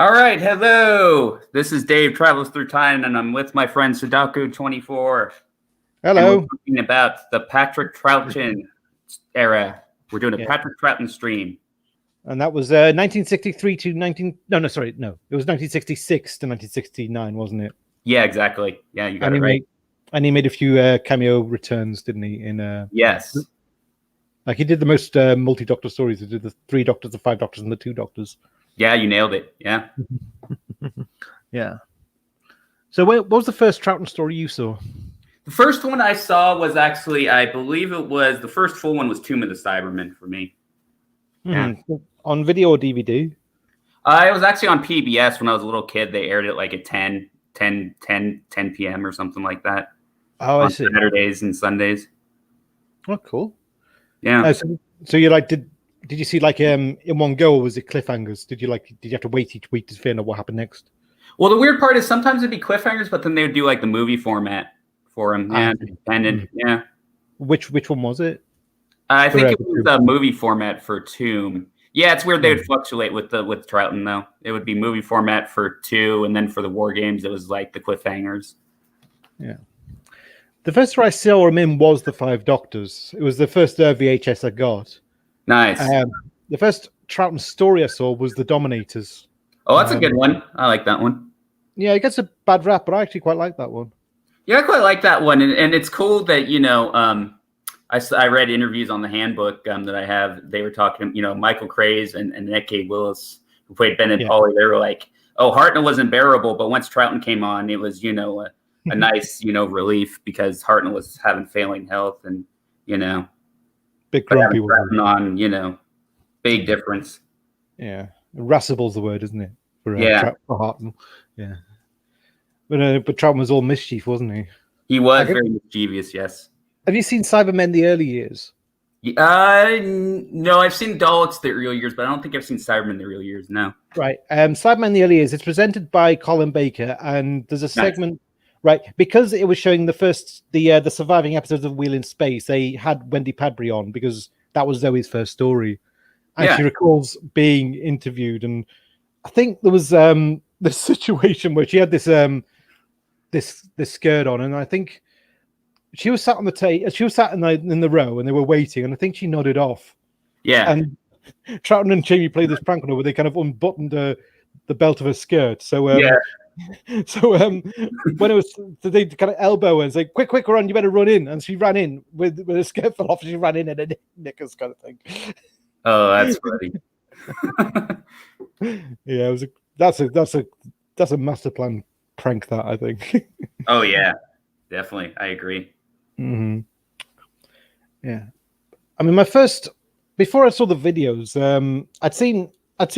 All right, hello. This is Dave Travels Through Time, and I'm with my friend Sadako 24. Hello. And we're talking about the Patrick Troughton era. We're doing a Patrick Troughton stream. And that was 1963 to 19. No, it was 1966 to 1969, wasn't it? Yeah, exactly. Yeah, you got it right. And he made a few cameo returns, didn't he? Yes. Like he did the most multi-doctor stories. He did the 3 Doctors, the 5 Doctors, and the 2 Doctors. Yeah, you nailed it. Yeah. Yeah. So what was the first Troughton story you saw? The first one I saw was actually, I believe it was, the first full one was Tomb of the Cybermen for me. Yeah. On video or DVD? It was actually on PBS when I was a little kid. They aired it like at 10 p.m. or something like that. Oh, I see. Saturdays and Sundays. Oh, cool. Yeah. So you like did you see like in one go, or was it cliffhangers? Did you have to wait each week to find out what happened next? Well, the weird part is sometimes it'd be cliffhangers, but then they would do like the movie format for them. Yeah, dependent. Yeah. Which one was it? I think it was a movie format for Tomb. Yeah, it's weird they would fluctuate with Troughton though. It would be movie format for 2, and then for the War Games, it was like the cliffhangers. Yeah. The first one I saw him in was the 5 Doctors. It was the first VHS I got. Nice. The first Troughton story I saw was The Dominators. Oh, that's a good one. I like that one. Yeah, it gets a bad rap, but I actually quite like that one. Yeah, I quite like that one, and it's cool that I read interviews on the handbook that I have. They were talking, Michael Craze and Nick K. Willis, who played Ben and Polly. They were like, "Oh, Hartnell was unbearable, but once Troughton came on, it was a nice relief because Hartnell was having failing health and big grumpy on big difference." Yeah, irascible's the word, isn't it? For Hartnell. Yeah, but Troughton was all mischief, wasn't he? He was very mischievous. Yes. Have you seen Cybermen the early years? No, I've seen Daleks the early years, but I don't think I've seen Cybermen the early years. No. Right. Cybermen the early years. It's presented by Colin Baker, and there's a segment. Right, because it was showing the surviving episodes of Wheel in Space. They had Wendy Padbury on because that was Zoe's first story, and she recalls being interviewed. And I think there was this situation where she had this skirt on, and I think she was sat on the table. She was sat in the row, and they were waiting. And I think she nodded off. Yeah. And Troughton and Jamie played this prank on her where they kind of unbuttoned the belt of her skirt. So So when it was, they kind of elbow and say, "Quick, run! You better run in!" And she ran in with her skirt fell off. She ran in and knickers kind of thing. Oh, that's funny. Yeah, that's a master plan prank. That I think. Oh yeah, definitely, I agree. Mm-hmm. Yeah, I mean, before I saw the videos, I'd seen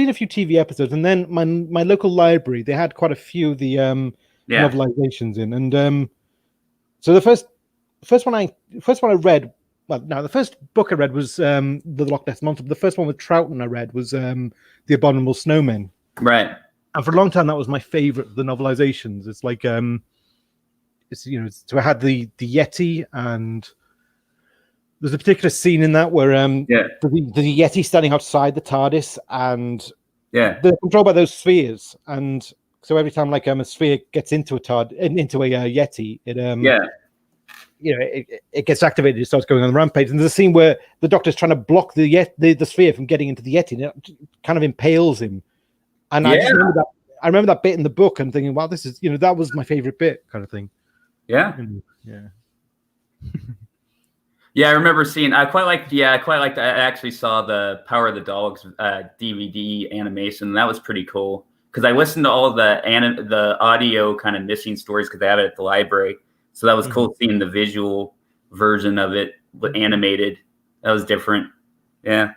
a few TV episodes, and then my local library, they had quite a few of the novelizations in, and so the first one I read, the first book I read was the Loch Ness Monster. But the first one with Troughton I read was The Abominable Snowmen. Right. And for a long time that was my favorite of the novelizations. It's like so I had the Yeti, and there's a particular scene in that where the Yeti standing outside the TARDIS, and they're controlled by those spheres, and so every time a sphere gets into a Yeti, it gets activated. It starts going on the rampage, and there's a scene where the Doctor's trying to block the sphere from getting into the Yeti, and it kind of impales him. And I remember that bit in the book and thinking, wow, this is that was my favorite bit, kind of thing. Yeah. Yeah, I remember seeing. I quite liked. I actually saw the Power of the Dogs DVD animation. And that was pretty cool because I listened to all of the audio kind of missing stories because they have it at the library. So that was cool seeing the visual version of it animated. That was different. Yeah.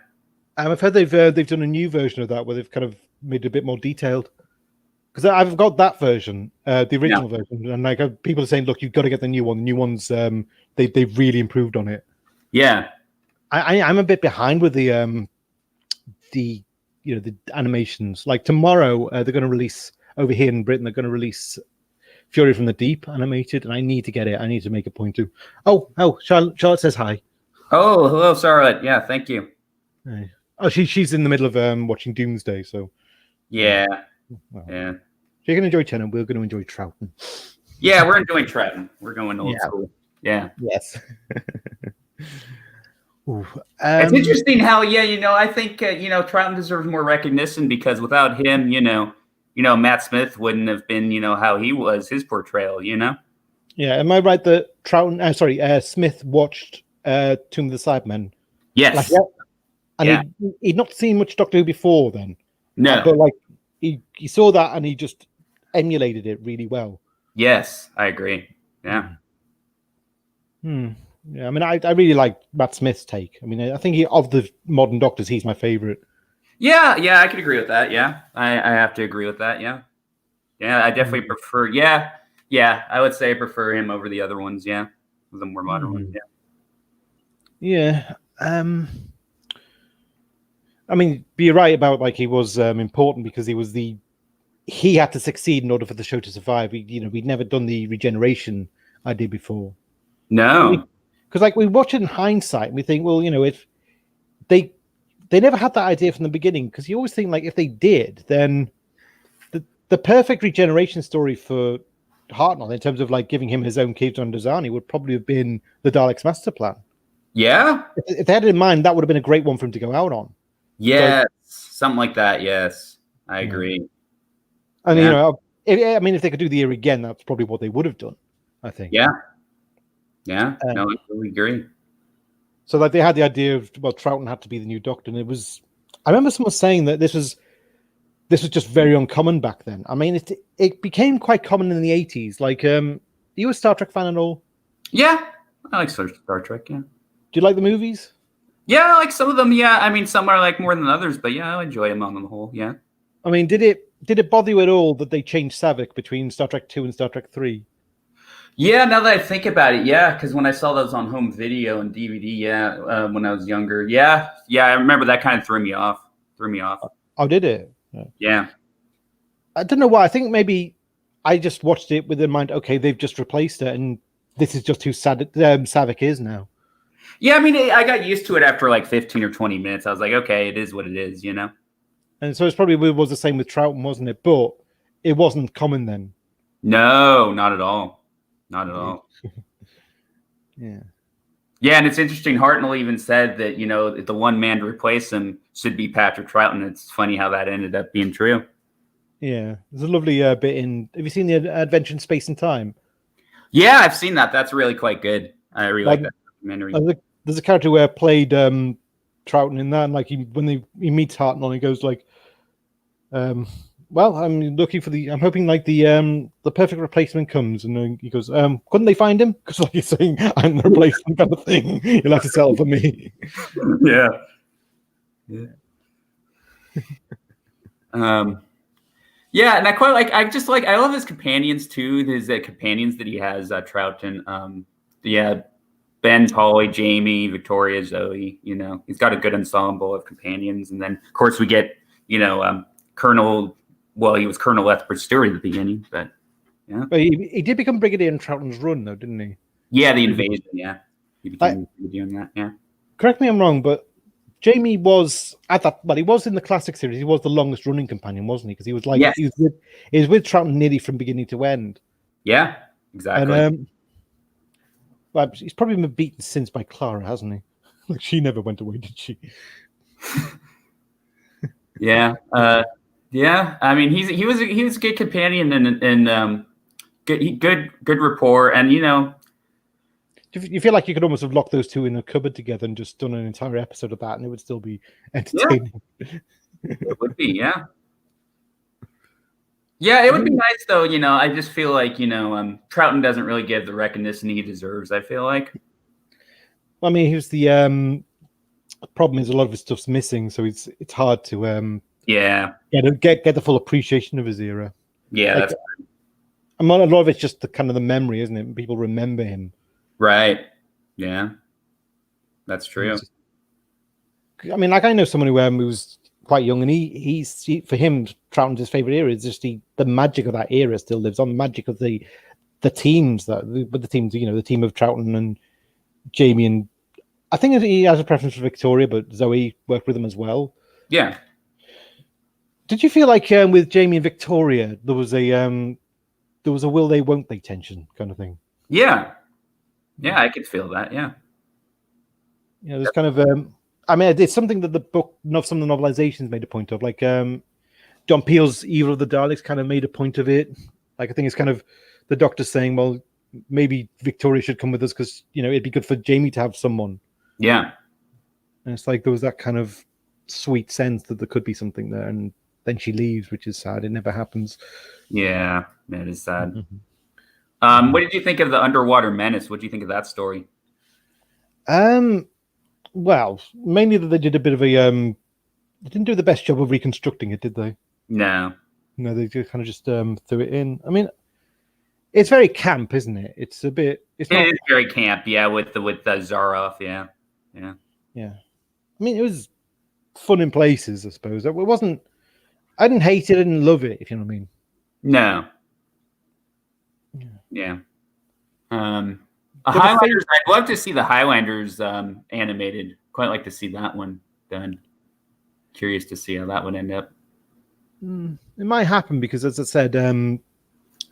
I've heard they've done a new version of that where they've kind of made it a bit more detailed. Because I've got that version, the original version, and people are saying, "Look, you've got to get the new one. The new one's they've really improved on it." Yeah, I'm a bit behind with the animations. Like tomorrow, they're going to release over here in Britain. They're going to release Fury from the Deep animated, and I need to get it. I need to make a point to. Oh, Charlotte says hi. Oh, hello, Charlotte. Yeah, thank you. Oh, she's in the middle of watching Doomsday, so. Yeah. Well, Yeah. if you're going to enjoy Tennant, we're going to enjoy Troughton. Yeah, we're enjoying Troughton. We're going old school. Yeah. Yes. Ooh, It's interesting how, I think, Troughton deserves more recognition because without him, Matt Smith wouldn't have been, how he was, his portrayal, Yeah, am I right that Troughton, Smith watched Tomb of the Cybermen? Yes. And he'd not seen much Doctor Who before then. No. But like he saw that and he just emulated it really well. Yes, I agree. Yeah. Yeah, I mean, I really like Matt Smith's take. I mean, I think of the modern Doctors, he's my favorite. Yeah, I could agree with that. Yeah, I have to agree with that. Yeah, I definitely prefer. Yeah, I would say I prefer him over the other ones. Yeah, the more modern ones. Yeah. I mean, you're right about like he was important because he had to succeed in order for the show to survive. We'd never done the regeneration I did before. No. Because like we watch it in hindsight and we think, well, if they never had that idea from the beginning, because you always think like if they did, then the perfect regeneration story for Hartnell in terms of like giving him his own cave on Dazani would probably have been the Daleks master plan. Yeah. If they had it in mind, that would have been a great one for him to go out on. Yeah, something like that. Yes, I agree. And if they could do the year again, that's probably what they would have done, I think. Yeah. No, I totally agree. So like they had the idea of Troughton had to be the new Doctor, and I remember someone saying that this was just very uncommon back then. I mean, it became quite common in the 80s. Like, are you a Star Trek fan at all? Yeah, I like Star Trek. Yeah. Do you like the movies? Yeah, I like some of them. Yeah, I mean, some are like more than others, but yeah, I enjoy them on the whole. Yeah. I mean, did it bother you at all that they changed Savick between Star Trek 2 and Star Trek 3? Yeah, now that I think about it, yeah, because when I saw those on home video and DVD, when I was younger, yeah, I remember that kind of threw me off. Oh, did it? Yeah. I don't know why. I think maybe I just watched it with in mind, okay, they've just replaced it, and this is just who Savick is now. Yeah, I mean, I got used to it after like 15 or 20 minutes. I was like, okay, it is what it is, And so it's probably was the same with Troughton, wasn't it? But it wasn't common then. No, not at all. Not at all. Yeah. Yeah, and it's interesting. Hartnell even said that, the one man to replace him should be Patrick Troughton. It's funny how that ended up being true. Yeah. There's a lovely bit in... Have you seen the Adventure in Space and Time? Yeah, I've seen that. That's really quite good. I really like that documentary. There's a character where played Troughton in that, and like when he meets Hartnell, he goes like, well, I'm hoping like the perfect replacement comes, and then he goes, couldn't they find him? Because like he's saying, I'm the replacement kind of thing. You'll have to settle for me. Yeah. Yeah, and I love his companions too. His companions that he has, Troughton. Ben, Polly, Jamie, Victoria, Zoe. He's got a good ensemble of companions, and then of course we get Colonel. Well, he was Colonel Lethbridge Stewart at the beginning, but yeah. But he did become Brigadier in Troughton's run, though, didn't he? Yeah, the invasion. Yeah, he became doing that. Yeah. Correct me if I'm wrong, but Jamie was he was in the classic series. He was the longest running companion, wasn't he? Because he was like he was with Troughton nearly from beginning to end. Yeah, exactly. And well, he's probably been beaten since by Clara, hasn't he? Like she never went away, did she? Yeah. Yeah, I mean he was a good companion and good rapport, and you feel like you could almost have locked those two in a cupboard together and just done an entire episode of that, and it would still be entertaining. Yeah. It would be, yeah. Yeah, it would be nice though. I just feel like Troughton doesn't really give the recognition he deserves. I feel like. Well, I mean, here's the problem is a lot of his stuff's missing, so it's hard to get the full appreciation of his era. Yeah, like, that's true. A lot of it's just the memory, isn't it? People remember him. Right. Yeah, that's true. I mean, like I know someone who was quite young, and he for him, Troughton's his favorite era is just the magic of that era still lives on. The magic of the teams the team of Troughton and Jamie, and I think he has a preference for Victoria, but Zoe worked with him as well. Yeah. Did you feel like with Jamie and Victoria there was a will they won't they tension kind of thing? Yeah, I could feel that. Yeah, There's kind of I mean, it's something that the book, some of the novelizations made a point of. Like John Peel's Evil of the Daleks kind of made a point of it. Like I think it's kind of the Doctor saying, well, maybe Victoria should come with us because it'd be good for Jamie to have someone. Yeah, and it's like there was that kind of sweet sense that there could be something there, and then she leaves, which is sad. It never happens. Yeah, it is sad. What did you think of the Underwater Menace? What do you think of that story? Well, mainly that they did a bit of a they didn't do the best job of reconstructing it, did they? No, they kind of just threw it in. I mean, it's very camp, isn't it? It's a bit. It is very camp, yeah. With the Zaroff, yeah. I mean, it was fun in places, I suppose. It wasn't. I didn't hate it. I didn't love it. If you know what I mean. No. Yeah. Highlanders. I'd love to see the Highlanders animated. Quite like to see that one done. Curious to see how that would end up. It might happen because, as I said,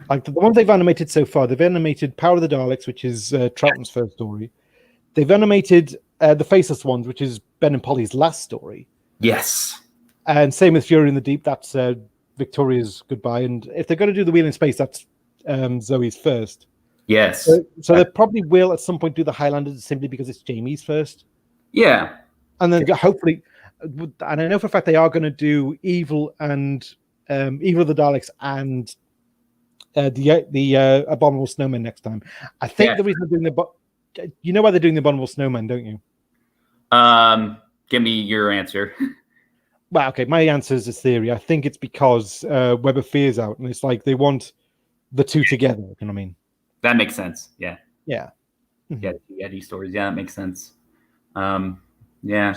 like the ones they've animated so far, they've animated Power of the Daleks, which is Troughton's first story. They've animated the Faceless Ones, which is Ben and Polly's last story. Yes. And same with Fury in the Deep. That's Victoria's goodbye. And if they're going to do the Wheel in Space, that's Zoe's first. Yes. So they probably will at some point do the Highlanders simply because it's Jamie's first. Yeah. And then hopefully, and I know for a fact they are going to do Evil and Evil of the Daleks and the Abominable Snowman next time. I think the reason they're doing you know why they're doing the Abominable Snowman, don't you? Give me your answer. Well, okay, my answer is a theory. I think it's because Web of Fear's out, and it's like they want the two together. You know what I mean? That makes sense. Yeah. Yeah. Yeah. Eddie stories. Yeah, that makes sense. Yeah.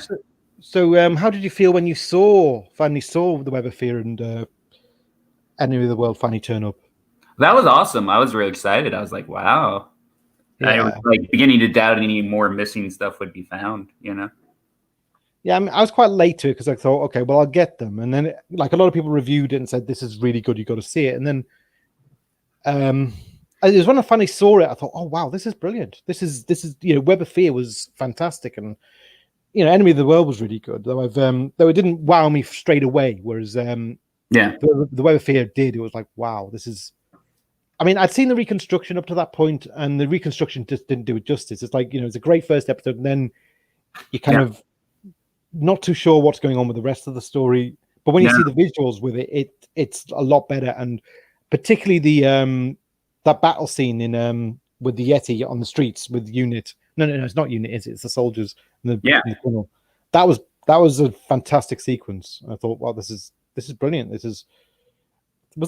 So, how did you feel when you finally saw the Web of Fear and Enemy of the World finally turn up? That was awesome. I was really excited. I was like, wow. Yeah. I was like beginning to doubt any more missing stuff would be found, Yeah, I mean, I was quite late to it because I thought, okay, well, I'll get them. And then, like, a lot of people reviewed it and said, this is really good. You got to see it. And then it was when I finally saw it, I thought, oh, wow, this is brilliant. This is Web of Fear was fantastic. And, Enemy of the World was really good. Though though it didn't wow me straight away. Whereas, the Web of Fear did. It was like, wow, this is... I mean, I'd seen the reconstruction up to that point, and the reconstruction just didn't do it justice. It's like, it's a great first episode, and then you kind of not too sure what's going on with the rest of the story. But when you see the visuals with it, it's a lot better, and particularly the that battle scene in with the Yeti on the streets with Unit. No, it's not Unit, is it? It's the soldiers and the tunnel. That was a fantastic sequence. I thought, wow, this is brilliant. Was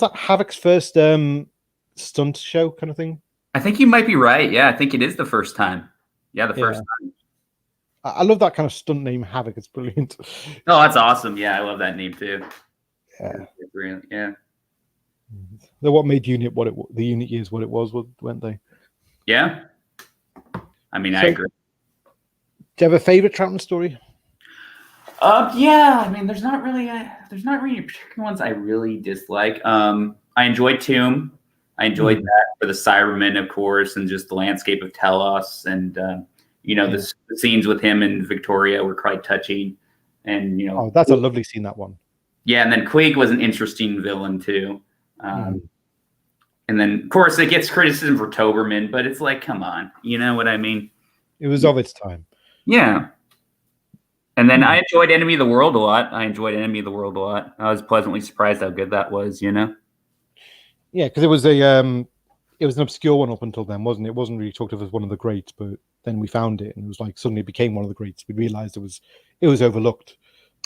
that Havoc's first stunt show kind of thing? I think you might be right. Yeah, I think it is the first time. Yeah, the first time. I love that kind of stunt name, Havoc. It's brilliant. Oh, that's awesome. Yeah, I love that name too. Yeah. Brilliant. Yeah. What made Unit the Unit years what it was, weren't they? Yeah. I mean, I agree. Do you have a favorite Troughton story? Yeah. I mean, there's not really particular ones I really dislike. I enjoyed Tomb. I enjoyed that for the Cybermen, of course, and just the landscape of Telos, and the scenes with him and Victoria were quite touching. And that's a lovely scene, that one. Yeah, and then Quig was an interesting villain too. And then, of course, it gets criticism for Toberman, but it's like, come on, you know what I mean? It was of its time. Yeah. And then I enjoyed Enemy of the World a lot. I was pleasantly surprised how good that was, Yeah, because it was an obscure one up until then, wasn't it? It wasn't really talked of as one of the greats, but then we found it, and it was like suddenly it became one of the greats. We realized it was overlooked.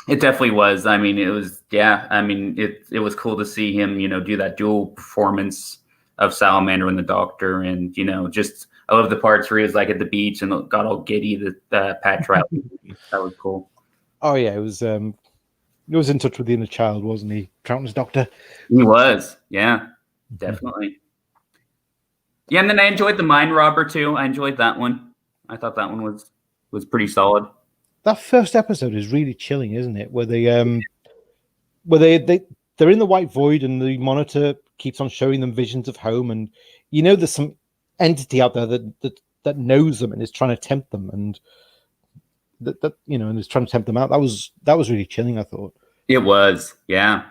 It definitely was. I mean, it was. Yeah, I mean, it was cool to see him, do that dual performance of Salamander and the Doctor, and just I love the parts where he was like at the beach and got all giddy. That Pat Trout, that was cool. Oh yeah, it was. He was in touch with the inner child, wasn't he? Troughton's Doctor. He was. Yeah. Definitely. Yeah, and then I enjoyed the Mind Robber too. I enjoyed that one. I thought that one was pretty solid. That first episode is really chilling, isn't it? Where they where they're in the white void, and the monitor keeps on showing them visions of home, and there's some entity out there that knows them and is trying to tempt them, and and is trying to tempt them out. That was really chilling, I thought. It was, yeah.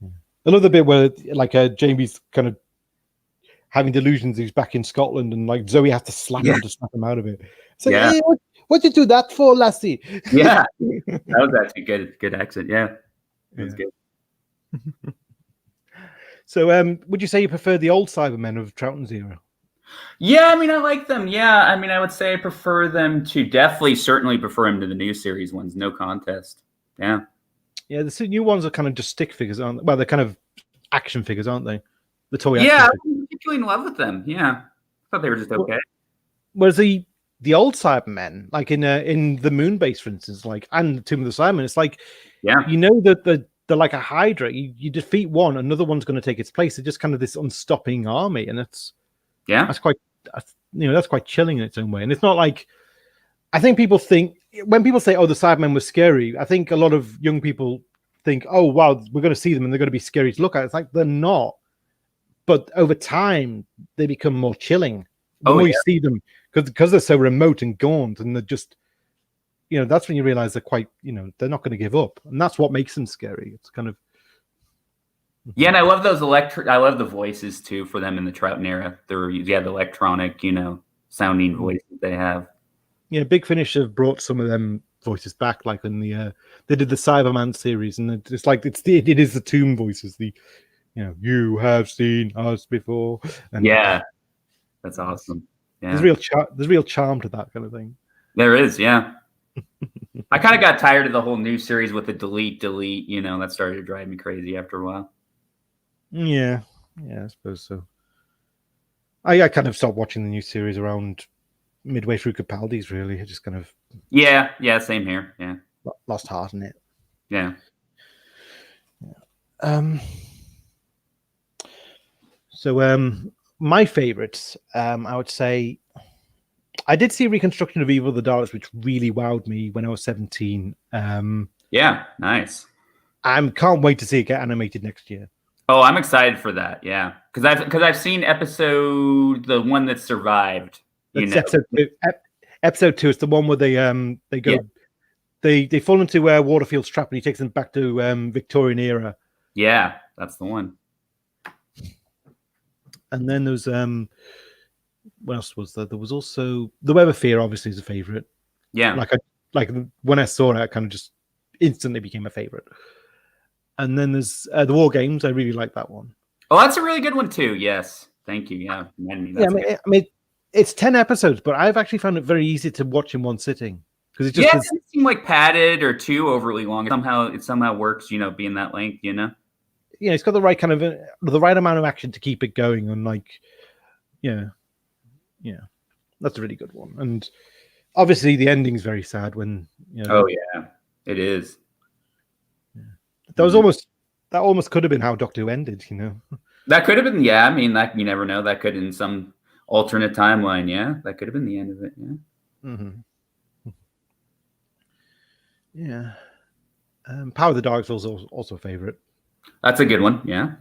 I love the bit where like Jamie's kind of having delusions he's back in Scotland, and like Zoe has to slap him to snap him out of it. So, hey, what'd you do that for, lassie? Yeah, that was actually good accent. Yeah, it was good. So, would you say you prefer the old Cybermen of Troughton's era? Yeah, I mean, I like them. Yeah, I mean, I would say I prefer them to certainly prefer them to the new series ones. No contest. Yeah. Yeah, the new ones are kind of just stick figures, aren't they? Well, they're kind of action figures, aren't they? The toy. Yeah, I'm particularly in love with them. Yeah, I thought they were just okay. Whereas the old Cybermen, like in the Moon Base, for instance, like and the Tomb of the Cybermen, it's like, that they're like a Hydra. You defeat one, another one's going to take its place. They're just kind of this unstopping army, and that's quite chilling in its own way. And it's not like, I think people think when people say, "Oh, the Cybermen were scary," I think a lot of young people think, "Oh, wow, we're going to see them and they're going to be scary to look at." It's like they're not, but over time they become more chilling. The more you see them, because they're so remote and gaunt, and they're just, that's when you realize they're quite, they're not going to give up, and that's what makes them scary. It's kind of. Yeah, and I love those I love the voices too for them in the Troughton era. They're the electronic, sounding voices they have. Yeah, Big Finish have brought some of them voices back, like in the they did the Cyberman series, and it's like it is the Tomb voices, the you have seen us before. And yeah, that's awesome. Yeah, there's real charm to that kind of thing. There is, yeah. I kind of got tired of the whole new series with the delete. That started to drive me crazy after a while. Yeah, I suppose so. I kind of stopped watching the new series around midway through Capaldi's, really. I just kind of same here. Yeah, lost heart in it. Yeah. So my favorites, I would say, I did see a reconstruction of Evil of the Daleks, which really wowed me when I was 17. Yeah, nice. I can't wait to see it get animated next year. Oh, I'm excited for that. Yeah, because I've seen the one that survived. Episode 2 is the one where they go, they fall into Waterfield's trap, and he takes them back to Victorian era. Yeah, that's the one. And then there's what else was there? There was also The Web of Fear. Obviously, is a favorite. Yeah, like when I saw it, I kind of just instantly became a favorite. And then there's the War Games. I really like that one. Oh, that's a really good one too. Yes, thank you. Yeah, I mean, it's 10 episodes, but I've actually found it very easy to watch in one sitting because it just doesn't seem like padded or too overly long. It somehow works. Being that length. Yeah, it's got the right kind of the right amount of action to keep it going, and that's a really good one. And obviously, the ending's very sad when Oh yeah, it is. That almost could have been how Doctor Who ended. That could have been. Yeah, I mean, that you never know. That could in some alternate timeline. Yeah, that could have been the end of it. Yeah. Mm-hmm. Yeah. Power of the Daleks was also a favorite. That's a good one. Yeah.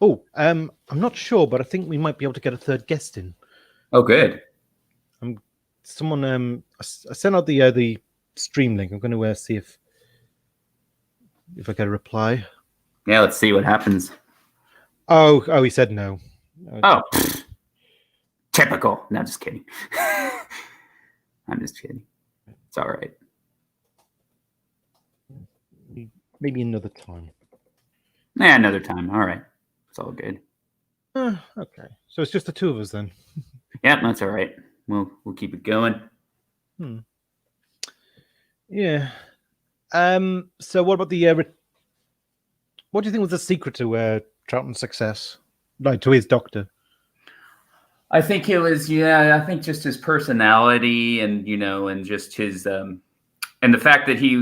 Oh, I'm not sure, but I think we might be able to get a third guest in. Oh, good. Someone I sent out the stream link. I'm going to see if I get a reply. Yeah, let's see what happens. Oh, he said no. Oh, typical. No, just kidding. I'm just kidding. It's all right. Maybe another time. Yeah, another time. All right. It's all good. Okay. So it's just the two of us then. Yeah, that's all right. We'll keep it going. Yeah. So what about the what do you think was the secret to Troughton's success? Like to his Doctor? I think it was, I think just his personality and, and just his, and the fact that he,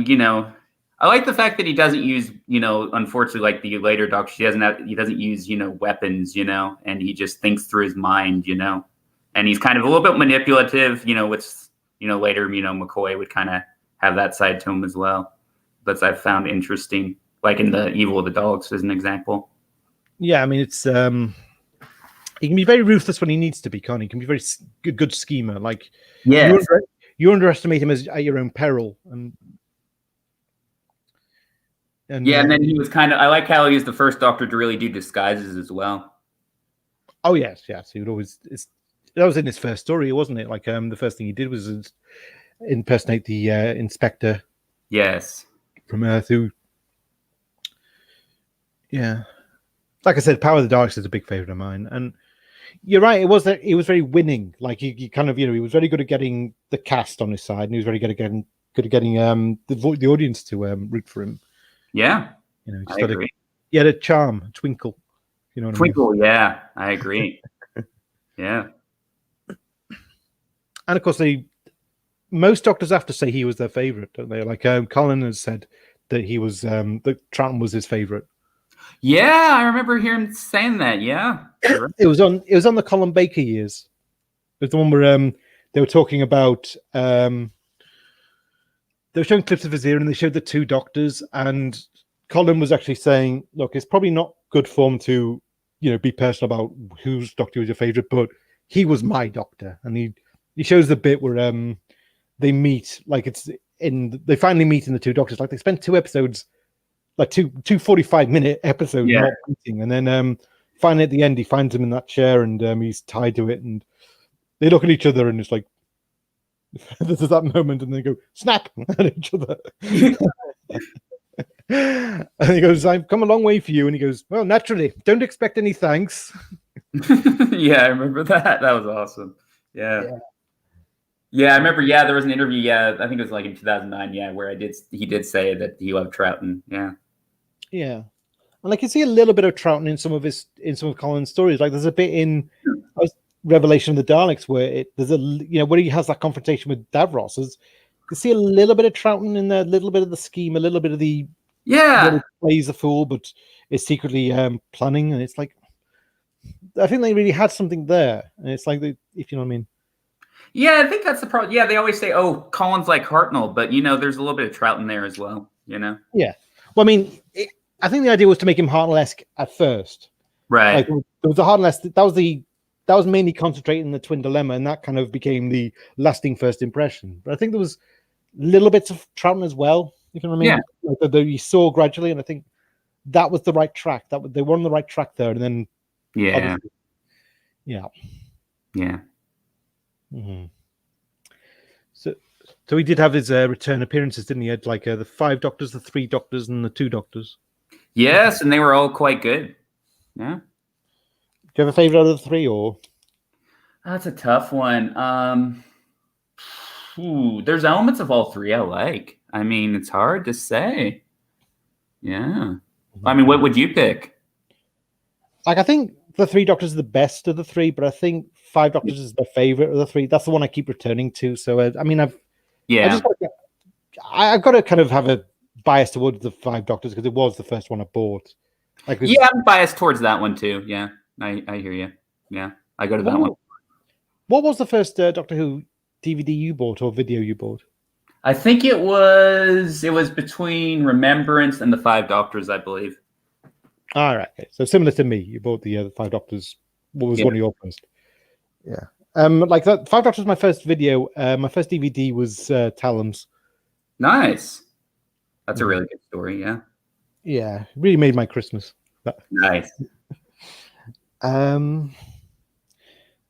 I like the fact that he doesn't use, unfortunately, like the later Doctor, he doesn't use, weapons, and he just thinks through his mind, and he's kind of a little bit manipulative, with, later, McCoy would kind of have that side to him as well. that I've found interesting, like in the Evil of the Dogs as an example. Yeah, I mean, it's he can be very ruthless when he needs to be, can't he? He can be very good schemer. Like, Yes. you underestimate him at your own peril. And yeah, and then he was I like how he was the first Doctor to really do disguises as well. Oh yes, he would always. That was in his first story, wasn't it? Like, the first thing he did was impersonate the inspector. Yes. From Earth, who, yeah, like I said, Power of the Daleks is a big favorite of mine, and you're right. It was that he was very winning. Like he kind of, he was very good at getting the cast on his side, and he was very good at getting the audience to root for him. Yeah, I agree. He had a charm, a twinkle. You know what twinkle, I mean? Yeah, I agree. Yeah, and of course, most Doctors have to say he was their favorite, don't they? Like Colin has said that he was that Troughton was his favorite. Yeah, I remember hearing him saying that. Yeah, it was on the Colin Baker years. It was the one where they were talking about they were showing clips of his ear, and they showed the two Doctors, and Colin was actually saying, "Look, it's probably not good form to, be personal about whose Doctor was your favorite, but he was my Doctor." And he shows the bit where they meet, like they finally meet in the two Doctors. Like they spent 2 episodes. Like two 45-minute episodes, not meeting, and then finally at the end he finds him in that chair, and he's tied to it, and they look at each other, and it's like this is that moment, and they go snap at each other. And he goes, "I've come a long way for you," and he goes, "Well, naturally, don't expect any thanks." Yeah, I remember that. That was awesome. Yeah, I remember. Yeah, there was an interview. Yeah, I think it was like in 2009. Yeah, where he did say that he loved Troughton. Yeah. Yeah, and I can see a little bit of Troughton in some of Colin's stories. Like there's a bit in Revelation of the Daleks where there's where he has that confrontation with Davros. You can see a little bit of Troughton in there, a little bit of the scheme, a little bit of the plays the fool, but is secretly planning. And it's like I think they really had something there, and it's like if you know what I mean. Yeah, I think that's the problem. Yeah, they always say, "Oh, Colin's like Hartnell," but there's a little bit of Troughton there as well. Yeah. Well, I mean, I think the idea was to make him Hartnell-esque at first, right? Like there was a Hartnell. That was mainly concentrating in the Twin Dilemma, and that kind of became the lasting first impression. But I think there was little bits of Troughton as well. You know what I mean? Yeah. Like that you saw gradually, and I think that was the right track. They were on the right track there, and then yeah. Mm-hmm. So he did have his return appearances, didn't he? He had like the 5 Doctors, the 3 Doctors, and the 2 Doctors. Yes, and they were all quite good. Yeah. Do you have a favorite out of the 3, or? That's a tough one. There's elements of all 3 I like. I mean, it's hard to say. Yeah. I mean, what would you pick? Like, I think the 3 Doctors are the best of the 3, but I think 5 Doctors is the favorite of the 3. That's the one I keep returning to. So, I mean, I've got to kind of have a bias towards the 5 Doctors because it was the first one I bought. I'm biased towards that one too. Yeah, I hear you. Yeah, I go to that one. What was the first Doctor Who DVD you bought or video you bought? I think it was between Remembrance and the 5 Doctors, I believe. All right. Okay. So similar to me, you bought the 5 Doctors. What was one of your first? Yeah. Like that 5 Doctors was my first video. My first DVD was Talons. Nice. That's a really good story. Yeah. Yeah, really made my Christmas. Nice.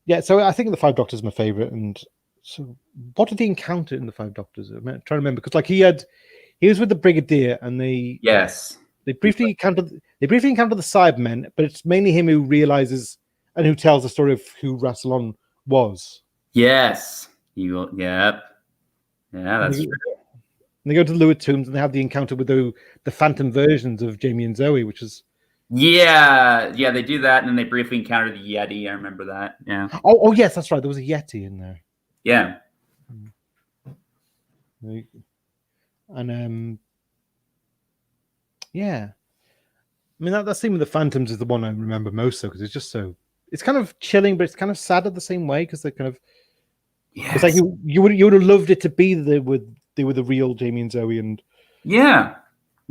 Yeah, so I think the 5 Doctors is my favorite. And so, what did he encounter in the 5 Doctors? I'm trying to remember because, like, he was with the Brigadier, and they briefly encountered the Cybermen, but it's mainly him who realizes and who tells the story of who Rassilon was. Yes. Yeah, that's true. And they go to the Lewitt Tombs and they have the encounter with the phantom versions of Jamie and Zoe, which is they do that, and then they briefly encounter the Yeti. I remember that. Yeah. Oh yes, that's right. There was a Yeti in there. Yeah. And yeah. I mean that scene with the phantoms is the one I remember most, though, because it's just so. It's kind of chilling, but it's kind of sad at the same way because they kind of. Yes. It's like you would have loved it to be they were the real Jamie and Zoe, and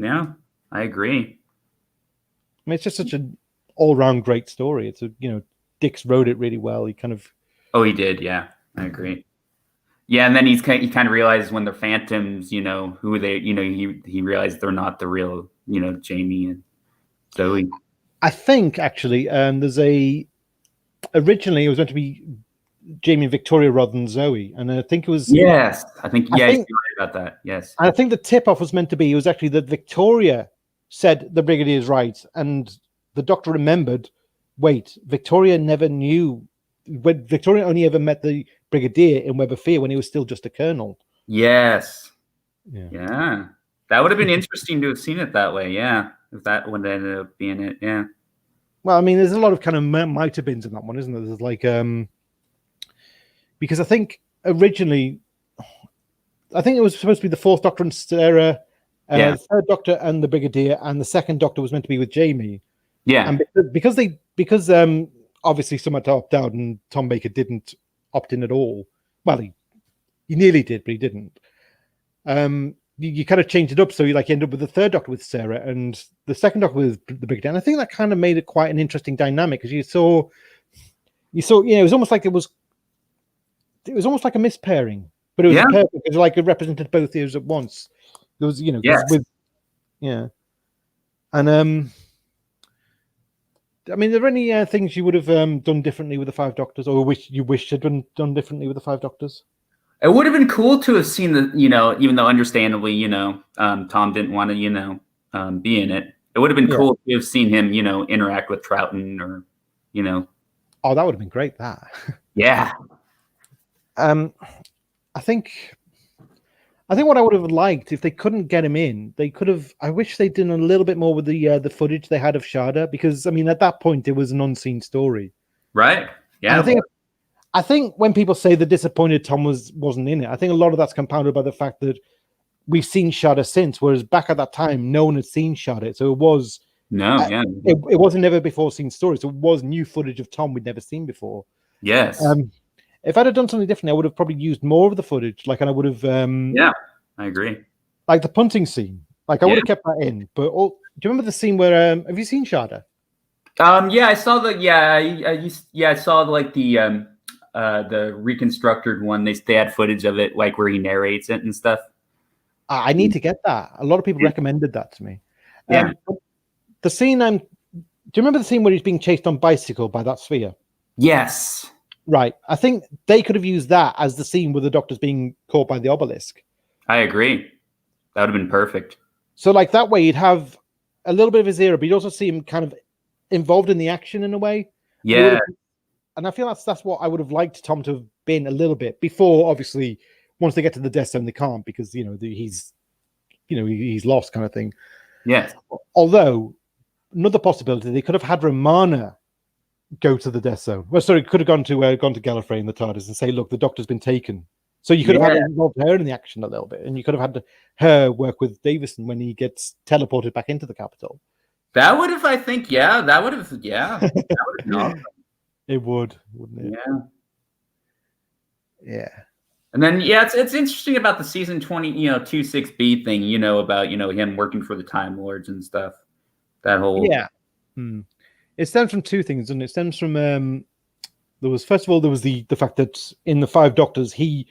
Yeah, I agree. I mean, it's just such an all-round great story. It's Dix wrote it really well. He kind of. Oh, he did. Yeah, I agree. Yeah, and then he kind of realizes when they're phantoms, who they, he realized they're not the real, Jamie and Zoe. I think actually, originally it was meant to be Jamie and Victoria rather than Zoe, and I think it was. Yes, I think you're right about that. Yes, I think the tip-off was meant to be it was actually that Victoria said the Brigadier is right, and the Doctor remembered. Wait, Victoria never knew. When Victoria only ever met the Brigadier in Web of Fear when he was still just a colonel. Yes. Yeah. That would have been interesting to have seen it that way. Yeah, if that would ended up being it. Yeah. Well, I mean, there's a lot of kind of might have beens in that one, isn't there? There's like because I think originally, I think it was supposed to be the fourth Doctor and Sarah, the third Doctor and the Brigadier, and the second Doctor was meant to be with Jamie. Yeah. And because obviously someone had to opt out, and Tom Baker didn't opt in at all. Well, he nearly did, but he didn't. You kind of changed it up, so you end up with the third Doctor with Sarah and the second Doctor with the Brigadier. And I think that kind of made it quite an interesting dynamic because you saw, it was almost like it was almost like a mispairing, but it was perfect because it represented both ears at once. There was, and I mean, are there any things you would have done differently with the Five Doctors, or you wish had been done differently with the Five Doctors? It would have been cool to have seen even though understandably, Tom didn't want to, be in it. It would have been cool to have seen him, interact with Troughton or, Oh, that would have been great. That. Yeah. I think what I would have liked if they couldn't get him in, they could have. I wish they'd done a little bit more with the footage they had of Shada, because I mean at that point it was an unseen story, right? Yeah. And I think when people say they're disappointed Tom wasn't in it, I think a lot of that's compounded by the fact that we've seen Shada since, whereas back at that time no one had seen Shada, so it was it was a never before seen story, so it was new footage of Tom we'd never seen before. Yes. If I'd have done something different, I would have probably used more of the footage. And I would have. Yeah, I agree. Like the punting scene. I would have kept that in. But do you remember the scene where? Have you seen Shada? Yeah, I saw the. I saw the reconstructed one. They had footage of it, where he narrates it and stuff. I need to get that. A lot of people recommended that to me. Yeah. The scene. Do you remember the scene where he's being chased on bicycle by that sphere? Yes. Right. I think they could have used that as the scene where the Doctor's being caught by the obelisk. I agree. That would have been perfect. So that way you'd have a little bit of his era, but you'd also see him kind of involved in the action in a way. Yeah. And I feel that's what I would have liked Tom to have been a little bit before, obviously, once they get to the Death Zone, they can't because, he's lost kind of thing. Yeah. Although, another possibility, they could have had Romana go to the Death Zone. Well, sorry, could have gone to Gallifrey in the TARDIS and say, look, the Doctor's been taken. So you could have had involved her in the action a little bit, and you could have had her work with Davison when he gets teleported back into the capital. That would have, I think, that would have been awesome. It would, wouldn't it? Yeah. And then, it's interesting about the season 20, 26B thing, about, him working for the Time Lords and stuff. That whole... Yeah. It stems from two things, and it stems from there was the fact that in the Five Doctors he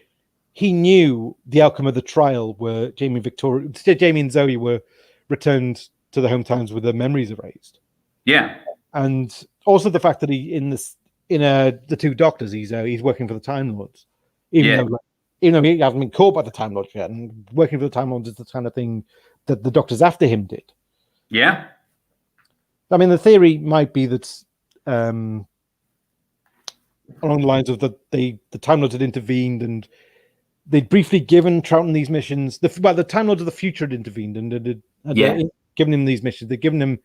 knew the outcome of the trial where Jamie and Zoe were returned to the hometowns with their memories erased. Yeah, and also the fact that in the Two Doctors he's working for the Time Lords, even though he hasn't been caught by the Time Lords yet, and working for the Time Lords is the kind of thing that the Doctors after him did. Yeah. I mean, the theory might be that along the lines of the Time Lords had intervened and they'd briefly given Troughton these missions. The Time Lords of the future had intervened and had given him these missions. They'd given him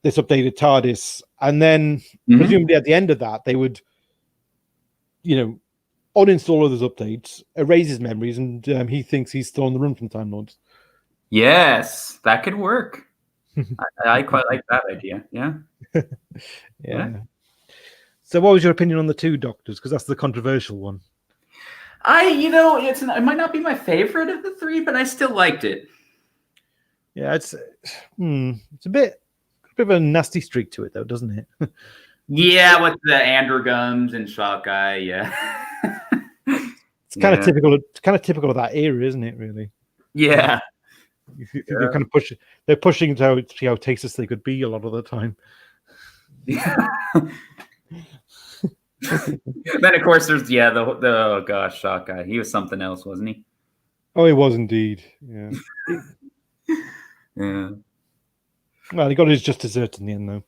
this updated TARDIS, and then presumably at the end of that, they would, uninstall all of those updates, erase his memories, and he thinks he's still on the run from Time Lords. Yes, that could work. I quite like that idea. Yeah. Yeah. So what was your opinion on the Two Doctors? Because that's the controversial one. It might not be my favorite of the three, but I still liked it. Yeah, it's a bit of a nasty streak to it, though, doesn't it? Yeah, with the Androgums and Shock Eye, yeah. It's kind of typical. It's kind of typical of that era, isn't it? Really. Yeah. They're kind of pushing. They're pushing to see how tasteless they could be a lot of the time. Yeah. Then of course there's the oh gosh, Shock Guy. He was something else, wasn't he? Oh, he was indeed. Yeah. Yeah. Well, he got his just desserts in the end, though.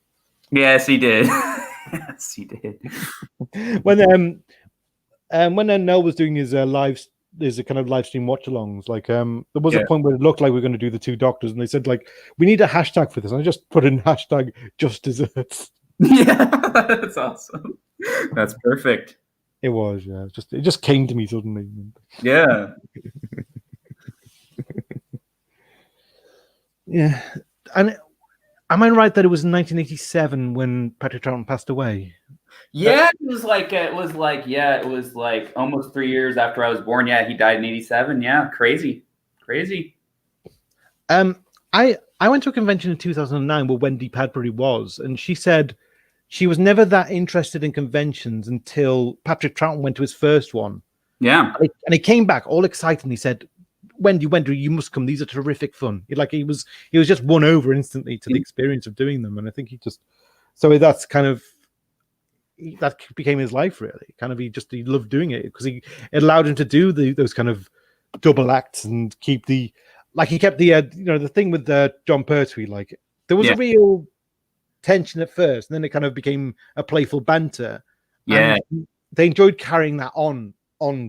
Yes, he did. Yes, he did. When Nell was doing his kind of live stream watch-alongs, like there was a point where it looked like we were going to do the two doctors, and they said like we need a hashtag for this, and I just put in hashtag just desserts. Yeah, that's awesome. That's perfect. It was, yeah. It just came to me suddenly. Yeah. Yeah. And am I right that it was in 1987 when Patrick Troughton passed away? Yeah, it was like almost 3 years after I was born. Yeah, he died in 87. Yeah, crazy. I went to a convention in 2009 where Wendy Padbury was, and she said she was never that interested in conventions until Patrick Troughton went to his first one. Yeah. And he came back all excited, and he said, Wendy, you must come. These are terrific fun. He was just won over instantly to the experience of doing them. And I think that's kind of, that became his life, really. Kind of, he loved doing it because it allowed him to do those kind of double acts and keep he kept the thing with John Pertwee. Like there was a real tension at first, and then it kind of became a playful banter. Yeah. And they enjoyed carrying that on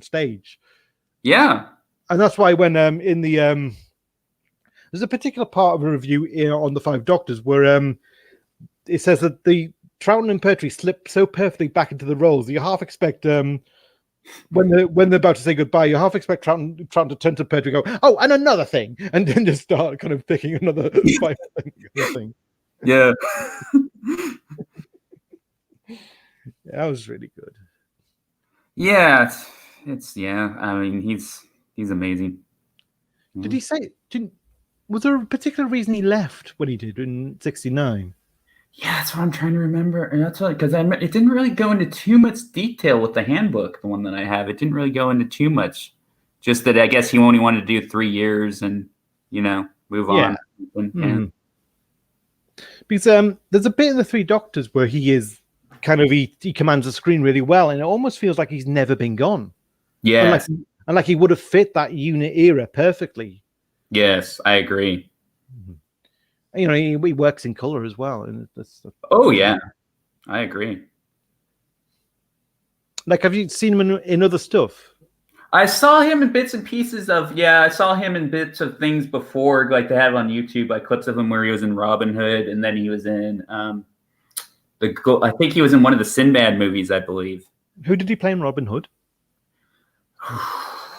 stage. Yeah. And that's why when in the there's a particular part of a review on the Five Doctors where it says that the Troughton and Pertwee slip so perfectly back into the roles that you half expect when they're about to say goodbye, you half expect Troughton to turn to Pertwee and go, oh, and another thing, and then just start kind of picking another thing. Yeah. That was really good. Yeah, it's I mean, he's amazing. Did he say? Was there a particular reason he left when he did in '69? Yeah, that's what I'm trying to remember. And that's because it didn't really go into too much detail with the handbook, the one that I have. It didn't really go into too much. Just that I guess he only wanted to do 3 years and move on. Mm-hmm. Because there's a bit in the Three Doctors where he is kind of he commands the screen really well, and it almost feels like he's never been gone. Yeah, and like he would have fit that unit era perfectly. Yes, I agree. He works in color as well, and oh yeah, I agree. Like, have you seen him in other stuff? I saw him in bits and pieces of I saw him in bits of things before, like they have on YouTube, like clips of him where he was in Robin Hood, and then he was in I think he was in one of the Sinbad movies, I believe. Who did he play in Robin Hood?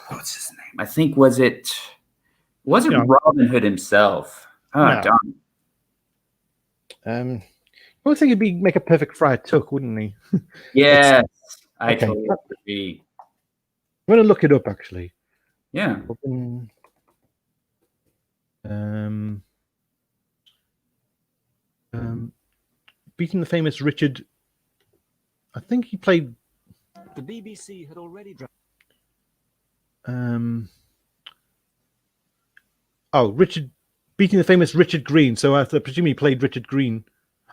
What's his name? I think wasn't Robin Hood himself. Oh, no. darn. I would think he'd make a perfect Friar Tuck, wouldn't he? Yeah, I totally agree. I'm going to look it up, actually. Yeah. Beating the famous Richard. I think he played. The BBC had already. Richard. Beating the famous Richard Green. So I presume he played Richard Green.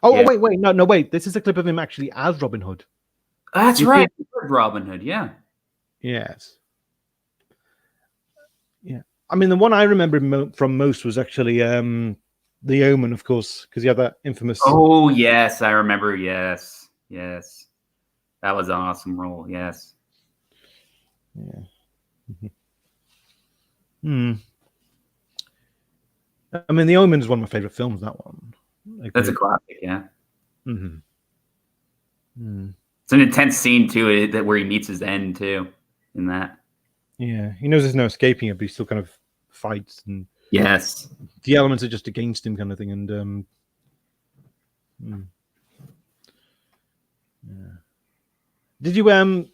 Oh, yeah. Wait. No, wait. This is a clip of him actually as Robin Hood. That's right. Robin Hood, yeah. Yes. Yeah. I mean, the one I remember from most was actually The Omen, of course, because he had that infamous... Oh, yes. I remember. Yes. That was an awesome role. Yes. Yeah. I mean, The Omen is one of my favorite films, that one. That's a classic, yeah. Mm-hmm. It's an intense scene, too, where he meets his end, too, in that. Yeah, he knows there's no escaping it, but he still kind of fights. And yes. The elements are just against him kind of thing. And yeah. Did you, I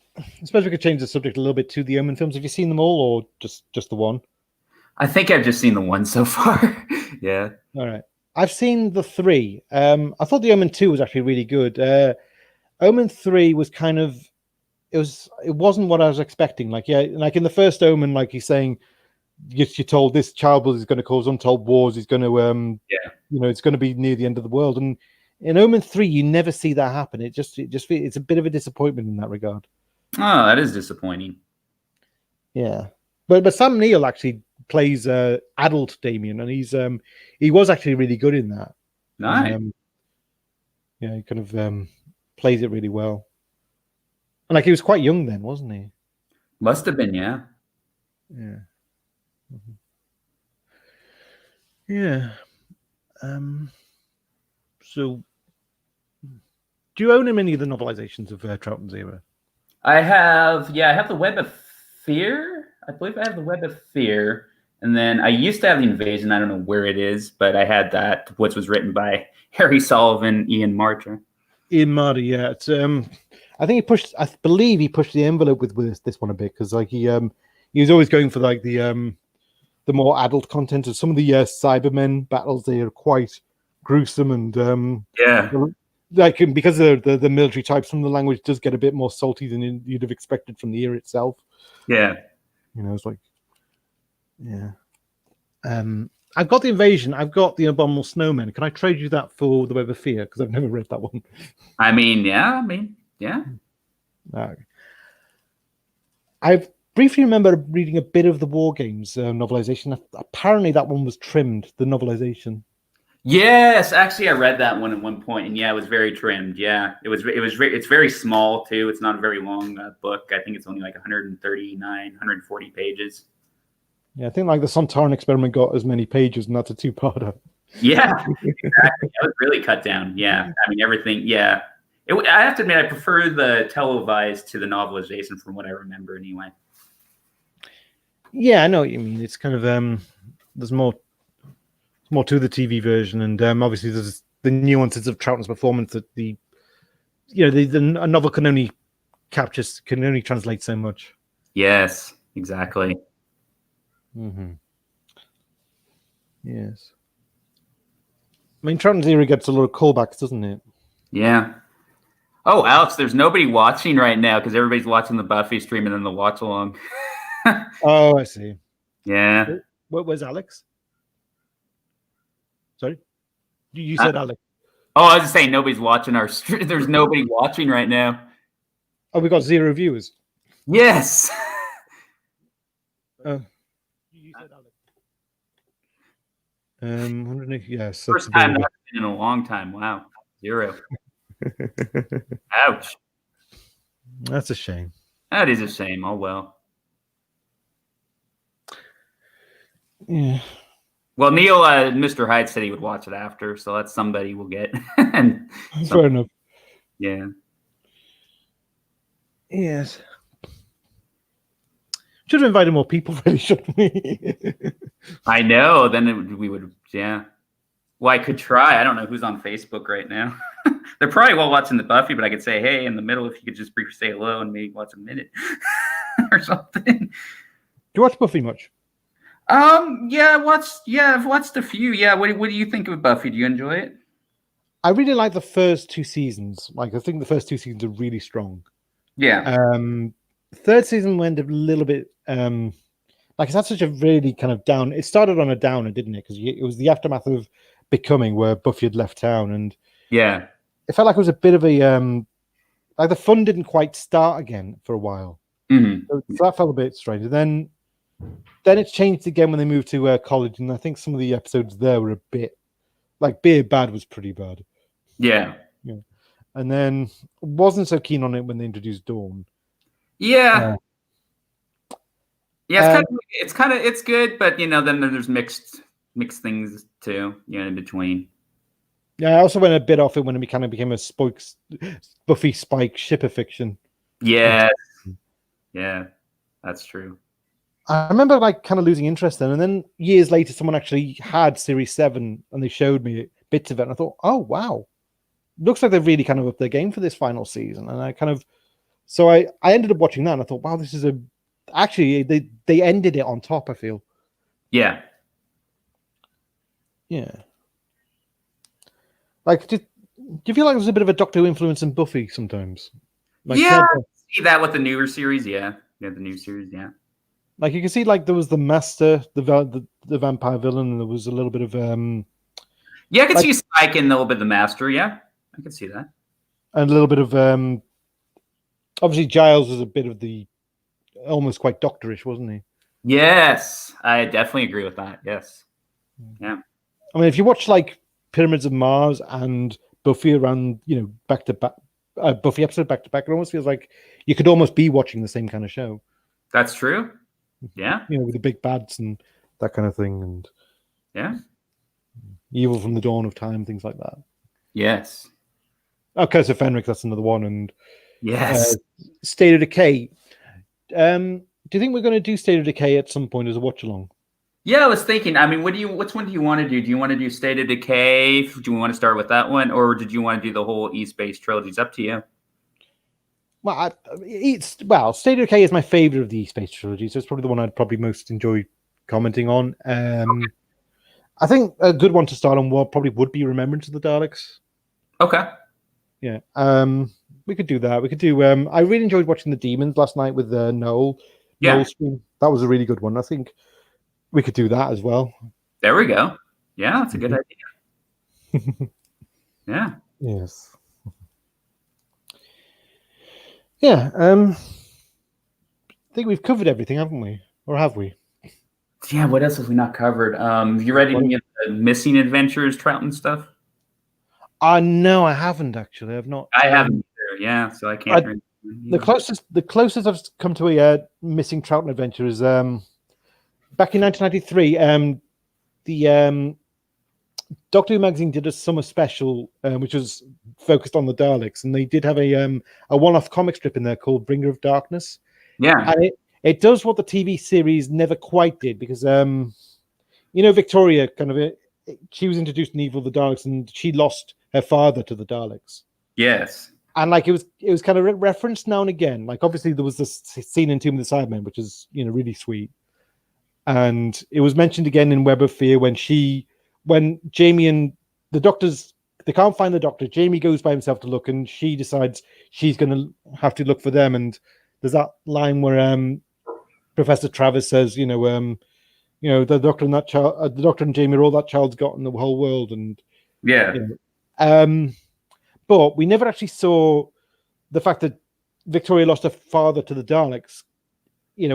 suppose we could change the subject a little bit to the Omen films. Have you seen them all or just the one? I think I've just seen the one so far. Yeah. All right. I've seen the 3. I thought the Omen 2 was actually really good. Omen 3 was kind of it wasn't what I was expecting. Like, yeah, like in the first Omen, like he's saying, you're told this child is going to cause untold wars. He's going to it's going to be near the end of the world. And in Omen 3, you never see that happen. It's a bit of a disappointment in that regard. Oh, that is disappointing. Yeah, but Sam Neill actually plays adult Damien, and he was actually really good in that. Nice. And, yeah, he kind of plays it really well. And like he was quite young then, wasn't he? Must have been, yeah. Yeah. Yeah. So, do you own any of the novelizations of Troughton's era? I have the Web of Fear. I believe I have the Web of Fear. And then I used to have the Invasion. I don't know where it is, but I had that, which was written by Harry Sullivan, Ian Marter. Ian Marter, yeah. It's I believe he pushed the envelope with this one a bit, because like he was always going for like the more adult content of some of the Cybermen battles. They are quite gruesome and like because of the military type, some of the language does get a bit more salty than you'd have expected from the era itself. Yeah, it's like, yeah. I've got the Invasion. I've got the Abominable Snowmen. Can I trade you that for the Web of Fear? Because I've never read that one. I mean, yeah. I briefly remember reading a bit of the War Games novelization. Apparently, that one was trimmed. The novelization. Yes, actually, I read that one at one point, and yeah, it was very trimmed. Yeah, it's very small too. It's not a very long book. I think it's only like 139, 140 pages. Yeah, I think like the Sontaran Experiment got as many pages, and that's a 2-parter. Yeah, exactly. That was really cut down. Yeah, I mean everything. Yeah, I have to admit, I prefer the televised to the novelization from what I remember, anyway. Yeah, I know what you mean. It's kind of there's more to the TV version, and obviously there's the nuances of Troughton's performance that a novel can only translate so much. Yes, exactly. Mm-hmm. Yes. I mean, Troughton's era gets a lot of callbacks, doesn't it? Yeah. Oh, Alex, there's nobody watching right now because everybody's watching the Buffy stream and then the watch along. Oh, I see. Yeah. Where's Alex? Sorry? You said Alex. Oh, I was just saying nobody's watching our stream. There's nobody watching right now. Oh, we got 0 viewers. Yes. You said Alex. Yes. First time that's been in a long time. Wow. 0. Ouch. That's a shame. That is a shame. Oh, well. Yeah. Well, Neil, Mr. Hyde said he would watch it after, so that's somebody we'll get. Fair enough. Yeah. Yes. Should have invited more people, really, shouldn't we? I know. Then we would, yeah. Well, I could try. I don't know who's on Facebook right now. They're probably well watching the Buffy, but I could say, hey, in the middle, if you could just briefly say hello and maybe watch a minute or something. Do you watch Buffy much? Yeah, I've watched a few. Yeah, what do you think of Buffy? Do you enjoy it? I really like the first 2 seasons. Like, I think the first 2 seasons are really strong. Yeah. Third season went a little bit like it's had such a really kind of down. It started on a downer, didn't it? Because it was the aftermath of Becoming, where Buffy had left town, and yeah, it felt like it was a bit of a like the fun didn't quite start again for a while. Mm-hmm. So that felt a bit strange. And then it's changed again when they moved to college, and I think some of the episodes there were a bit like Beer Bad was pretty bad. Yeah. And then wasn't so keen on it when they introduced Dawn. Yeah. Yeah, it's good, but then there's mixed things too, in between. Yeah, I also went a bit off it when it kind of became a Buffy Spike shipper fiction. Yeah. Yeah, that's true. I remember like kind of losing interest then, and then years later, someone actually had Series 7, and they showed me bits of it, and I thought, oh wow, looks like they've really kind of upped their game for this final season. And I ended up watching that, and I thought, wow, this is actually they ended it on top, I feel. Yeah. Yeah. Like, do you feel like there's a bit of a Doctor Who influence in Buffy sometimes? Like, Yeah, I see that with the newer series. Yeah, the new series. Yeah. like you can see, like there was the Master, the vampire villain, and there was a little bit of Yeah, I can like see Spike and a little bit of the Master. Yeah, I can see that. and a little bit of obviously Giles was a bit of the almost quite doctorish, wasn't he? Yes, I definitely agree with that. Yes. Yeah. I mean, if you watch like Pyramids of Mars and Buffy around, back to back, Buffy episode back to back, it almost feels like you could almost be watching the same kind of show. That's true. Yeah. With the big bads and that kind of thing, and Yeah. Evil from the Dawn of Time, things like that. Yes. Oh, Curse of Fenric, that's another one, and Yes. State of Decay. Do you think we're going to do State of Decay at some point as a watch along? Yeah, I was thinking. I mean, which one do you want to do? Do you want to do State of Decay? Do you want to start with that one, or did you want to do the whole East-based trilogy? It's up to you. Well, State of Decay is my favorite of the East-based trilogy, so it's probably the one I'd probably most enjoy commenting on. I think a good one to start on probably would be Remembrance of the Daleks. Okay. Yeah. We could do that. We could do. I really enjoyed watching the Demons last night with Noel. Yeah. Noel stream. That was a really good one. I think we could do that as well. There we go. Yeah, that's a good idea. Yeah. Yes. Yeah. I think we've covered everything, haven't we? Or have we? Yeah. What else have we not covered? You ready to get the Missing Adventures Troughton stuff? No, I haven't actually. I've not. I haven't either. Yeah, so I can't. The closest I've come to a Missing Troughton adventure is back in 1993. The Doctor Who magazine did a summer special, which was focused on the Daleks, and they did have a one-off comic strip in there called Bringer of Darkness. Yeah, and it does what the TV series never quite did, because Victoria she was introduced in Evil of the Daleks, and she lost her father to the Daleks. Yes. And like it was kind of referenced now and again. Like obviously there was this scene in Tomb of the Cybermen, which is really sweet, and it was mentioned again in Web of Fear when Jamie and the doctors, they can't find the Doctor. Jamie goes by himself to look, and she decides she's going to have to look for them. And there's that line where Professor Travis says, the Doctor and that child, the Doctor and Jamie are all that child's got in the whole world, and yeah. But we never actually saw the fact that Victoria lost her father to the Daleks. We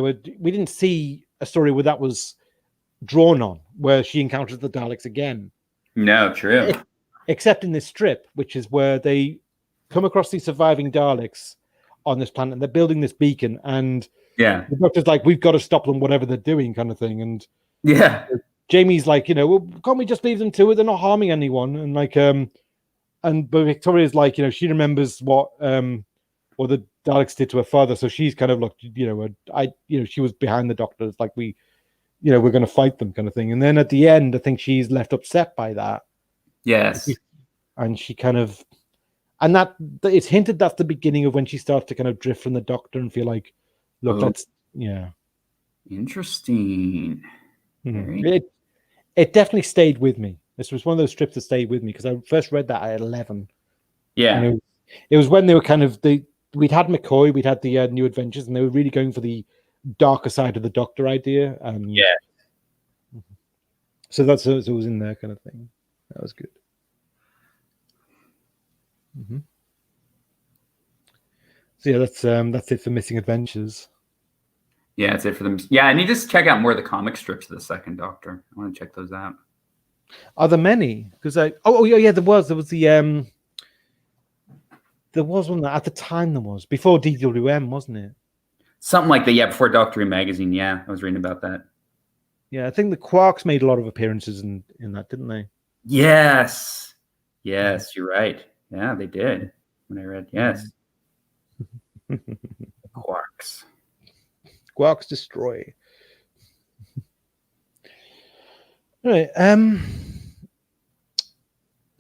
didn't see a story where that was drawn on, where she encounters the Daleks again. No, true. Except in this strip, which is where they come across these surviving Daleks on this planet, and they're building this beacon, and yeah, the Doctor's like, we've got to stop them, whatever they're doing, kind of thing. And yeah, Jamie's like, well, can't we just leave them to it? They're not harming anyone. And like, but Victoria's like, she remembers what the Daleks did to her father, so she's kind of like, she was behind the Doctor. It's like we're going to fight them, kind of thing. And then at the end, I think she's left upset by that. Yes, and she kind of, and that it's hinted that's the beginning of when she starts to kind of drift from the Doctor and feel like, look, that's interesting. Mm-hmm. It definitely stayed with me. This was one of those strips that stayed with me because I first read that at 11. Yeah, and it was when they were kind of we'd had McCoy, we'd had the New Adventures, and they were really going for the darker side of the Doctor idea. Yeah. So that's it was in there, kind of thing. That was good. Mm-hmm. So yeah, that's it for Missing Adventures. Yeah, that's it for them. Yeah, I need to check out more of the comic strips of the Second Doctor. I want to check those out. Are there many? Because there was the there was one that at the time there was before DWM, wasn't it? Something like that. Yeah, before Doctor Who magazine. Yeah, I was reading about that. Yeah, I think the Quarks made a lot of appearances in that, didn't they? Yes, you're right. Yeah, they did. When I read, yes, Quarks destroy. All right.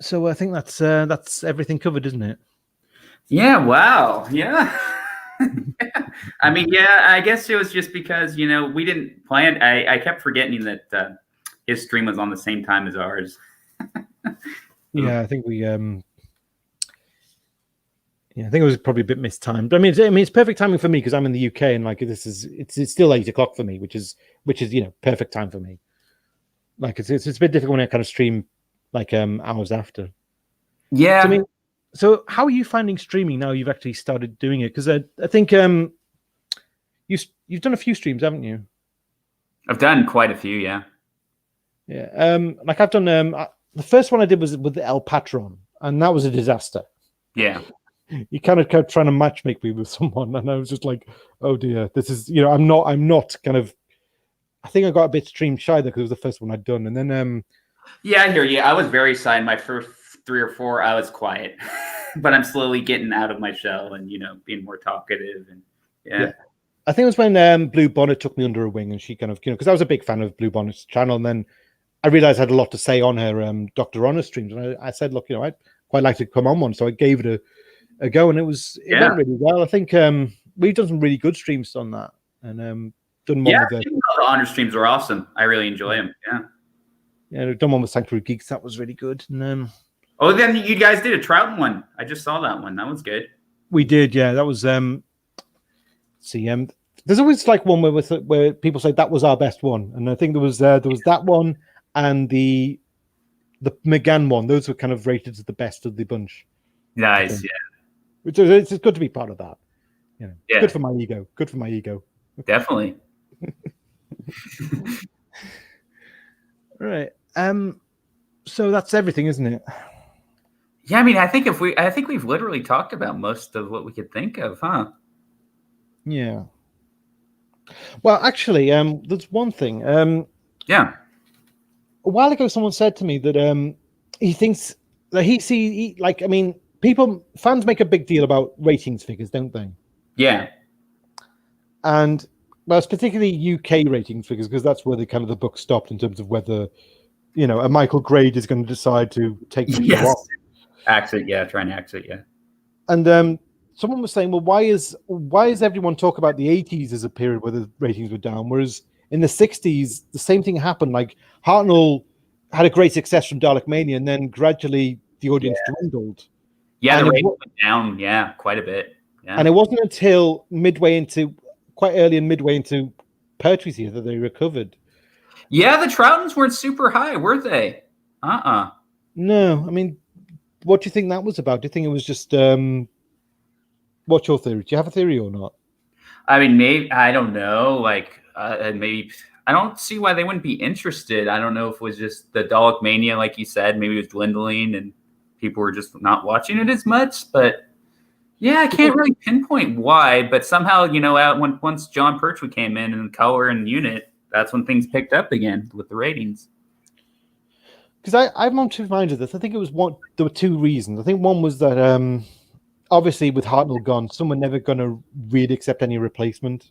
So I think that's everything covered, isn't it? Yeah. Wow. Yeah. I mean, yeah. I guess it was just because we didn't plan. I kept forgetting that his stream was on the same time as ours. Yeah, I think we I think it was probably a bit mistimed. I mean, it's perfect timing for me because I'm in the UK and like it's still 8 o'clock for me, which is perfect time for me. Like it's a bit difficult when I kind of stream like hours after. Yeah. So, I mean, so how are you finding streaming now? You've actually started doing it because I think you've done a few streams, haven't you? I've done quite a few. Yeah. Yeah. Like I've done the first one I did was with the El Patron, and that was a disaster. Yeah. You kind of kept trying to matchmake me with someone, and I was just like, "Oh dear, this is I'm not kind of." I think I got a bit stream shy there because it was the first one I'd done, and then Yeah, I hear you. I was very shy. My first 3 or 4, I was quiet, but I'm slowly getting out of my shell and being more talkative and yeah. I think it was when Blue Bonnet took me under her wing, and she kind of because I was a big fan of Blue Bonnet's channel, and then I realized I had a lot to say on her Dr. Honor streams, and I said, look, I'd quite like to come on one, so I gave it a go, and it went really well. I think we've done some really good streams on that, and done one with the honor streams are awesome. I really enjoy them. Yeah, we've done one with Sanctuary Geeks. That was really good. And then you guys did a Troughton one. I just saw that one. That was good. We did, yeah. That was there's always like one where people say that was our best one, and I think there was that one and the McGann one. Those were kind of rated as the best of the bunch. Nice, yeah. Which it's good to be part of that. Yeah. Good for my ego. Good for my ego. Definitely. Right. So that's everything, isn't it? Yeah, I mean, I think we've literally talked about most of what we could think of, huh? Yeah. Well, actually, there's one thing. Yeah. A while ago, someone said to me that he thinks that fans make a big deal about ratings figures, don't they? Yeah. And well, it's particularly UK ratings figures because that's where the book stopped in terms of whether, a Michael Grade is going to decide to take the show off. Exit, yeah, try and exit, yeah. And someone was saying, well, why is everyone talk about the 80s as a period where the ratings were down, whereas in the 60s the same thing happened? Like Hartnell had a great success from Dalek Mania, and then gradually the audience dwindled. Yeah, the ratings went down, yeah, quite a bit. Yeah. And it wasn't until quite early and midway into Pertwee's here that they recovered. Yeah, the Troughtons weren't super high, were they? No, I mean, what do you think that was about? Do you think it was just what's your theory? Do you have a theory or not? I mean, maybe I don't know. Like, maybe I don't see why they wouldn't be interested. I don't know if it was just the Dalek Mania, like you said, maybe it was dwindling and people were just not watching it as much. But yeah, I can't really pinpoint why. But somehow, once John Pertwee came in color and unit, that's when things picked up again with the ratings. Because I'm on two minds of this. I think there were two reasons. I think one was that obviously with Hartnell gone, some were never going to really accept any replacement.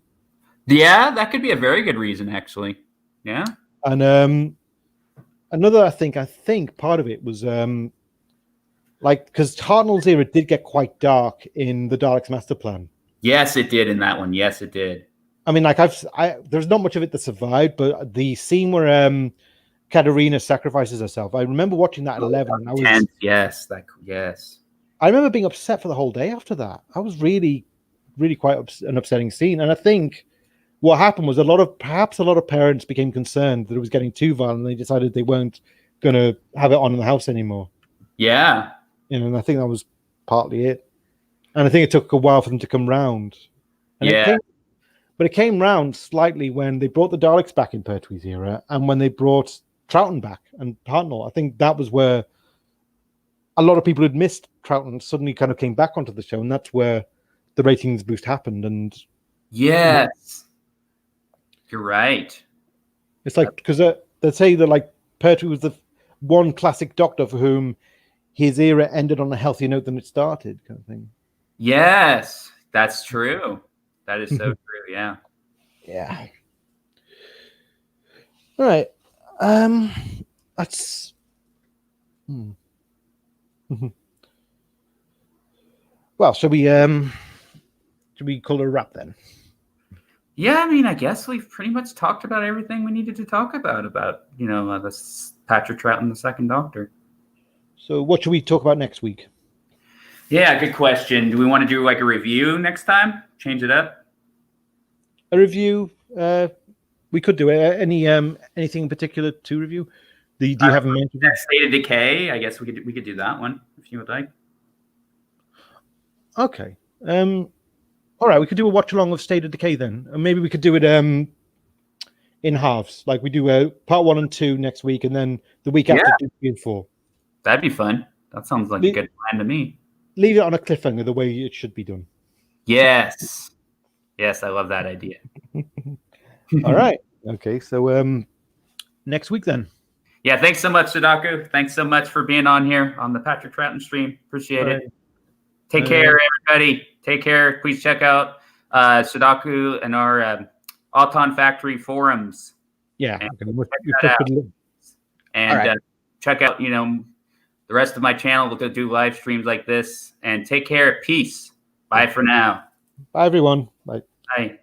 Yeah, that could be a very good reason, actually. Yeah. And another, I think part of it was because Hartnell's era did get quite dark in the Daleks Master Plan. Yes, it did in that one. Yes, it did. I mean, there's not much of it that survived, but the scene where Katerina sacrifices herself, I remember watching that at 11. And I was yes. I remember being upset for the whole day after that. I was really, really quite an upsetting scene, and I think what happened was perhaps a lot of parents became concerned that it was getting too violent, and they decided they weren't going to have it on in the house anymore. Yeah, and I think that was partly it. And I think it took a while for them to come round. And But it came round slightly when they brought the Daleks back in Pertwee's era and when they brought Troughton back and Hartnell. I think that was where a lot of people who'd missed Troughton suddenly kind of came back onto the show, and that's where the ratings boost happened. And yes, you're right. It's like, because they say that like Pertwee was the one classic Doctor for whom his era ended on a healthier note than it started, kind of thing. Yes, that's true. That is so true. Yeah. Yeah. All right. That's. Well, should we call it a wrap then? Yeah, I mean, I guess we've pretty much talked about everything we needed to talk about this Patrick Troughton, the Second Doctor. So what should we talk about next week? Yeah, good question. Do we want to do like a review next time? Change it up? A review? We could do anything in particular to review. Do you have a mention? State of Decay. I guess we could do that one if you would like. Okay. All right, we could do a watch along of State of Decay then. And maybe we could do it in halves. Like we do part 1 and 2 next week, and then the week after 2, 3, and 4. That'd be fun. That sounds like a good plan to me. Leave it on a cliffhanger the way it should be done. Yes. Yes, I love that idea. All right. Okay, so next week then. Yeah, thanks so much, Sadako. Thanks so much for being on here on the Patrick Troughton stream. Appreciate it. Take care, everybody. Take care. Please check out Sadako and our Auton Factory forums. Yeah. And check out, the rest of my channel. We'll do live streams like this. And take care. Peace. Bye for now. Bye, everyone. Bye. Bye.